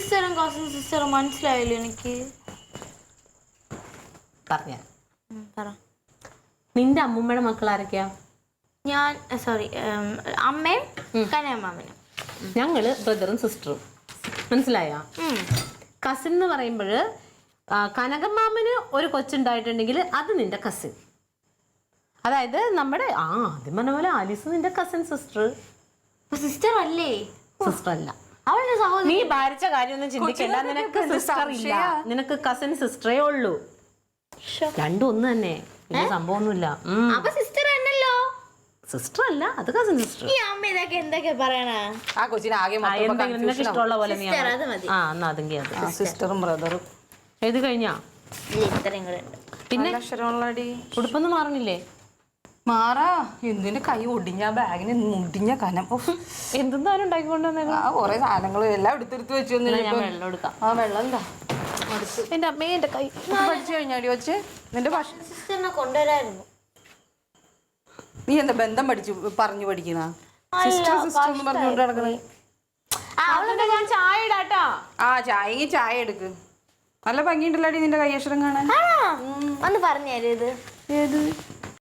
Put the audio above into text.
സിസ്റ്ററും കസിൻ സിസ്റ്ററും മനസ്സിലായില്ല എനിക്ക്. പറഞ്ഞ നിന്റെ അമ്മൂമ്മയുടെ മക്കൾ ആരൊക്കെയാ? ഞാൻ സോറി അമ്മയും കനയമ്മാമനും. ഞങ്ങള് ബ്രദറും സിസ്റ്ററും. മനസ്സിലായ? കസിൻ എന്ന് പറയുമ്പോൾ കനകമ്മാമന് ഒരു കൊച്ചുണ്ടായിട്ടുണ്ടെങ്കിൽ അത് നിന്റെ കസിൻ. അതായത് നമ്മുടെ ആദ്യം പറഞ്ഞ പോലെ ആലീസ് നിന്റെ കസിൻ സിസ്റ്റർ. സിസ്റ്റർ അല്ലേ? സിസ്റ്റർ അല്ല. അവളുടെ സഹോദരി. നീ ഭാരിച്ച കാര്യമൊന്നും ചിന്തിക്കണ്ട. നിനക്ക് സിസ്റ്റർ ഇല്ല, നിനക്ക് കസിൻ സിസ്റ്ററേ ഉള്ളൂ. രണ്ടും ഒന്ന് തന്നെ, വലിയ സംഭവമൊന്നുമില്ല. അപ്പൊ സിസ്റ്റർ തന്നെയല്ലോ. സിസ്റ്റർ അല്ല, അത് കസിൻ സിസ്റ്റർ. ഈ അമ്മ ഇതൊക്കെ എന്തൊക്കെ പറയണ? ആ കൊച്ചിനെ ആകെ നിനക്ക് ഇഷ്ടമുള്ള പോലെ നീ അത് മതി. എന്നാ അതെങ്കിൽ അത് സിസ്റ്ററും ബ്രദറും എഴുതി കഴിഞ്ഞാ? ഇത്രയും കൂടെ ഉണ്ട്. പിന്നെ അക്ഷരമുള്ളടി ഉടുപ്പൊന്നും മാറണില്ലേ? മാറാ. എന്തിന്റെ കൈ ഒടിഞ്ഞ ബാഗിന് മുടിഞ്ഞ കനം. എന്തെന്നാലും ഉണ്ടാക്കിക്കൊണ്ടുവന്നേക്കാം. ആ കൊറേ സാധനങ്ങൾ എല്ലാം എടുത്തെടുത്ത് വെച്ചു. വെള്ളം എടുക്കാം. ആ വെള്ളം എന്താ എന്റെ അമ്മേ, എന്റെ കൈ പഠിച്ചു കഴിഞ്ഞാടി വെച്ച് നിന്റെ ഭാഷ. സിസ്റ്ററിനെ കൊണ്ടുവരായിരുന്നു. നീ എന്താ ബന്ധം പറഞ്ഞു പഠിക്കുന്ന? സിസ്റ്റർ സിസ്റ്റർ എന്ന് പറഞ്ഞുകൊണ്ട് നടക്കണേ. ഞാൻ ചായ ഇടാട്ടാ. ആ ചായ എടുക്ക്. നല്ല ഭംഗിയുണ്ടല്ലോടി നിന്റെ കൈയക്ഷരം കാണാൻ. ഒന്ന് പറഞ്ഞു തരും ഇത്. ഏത്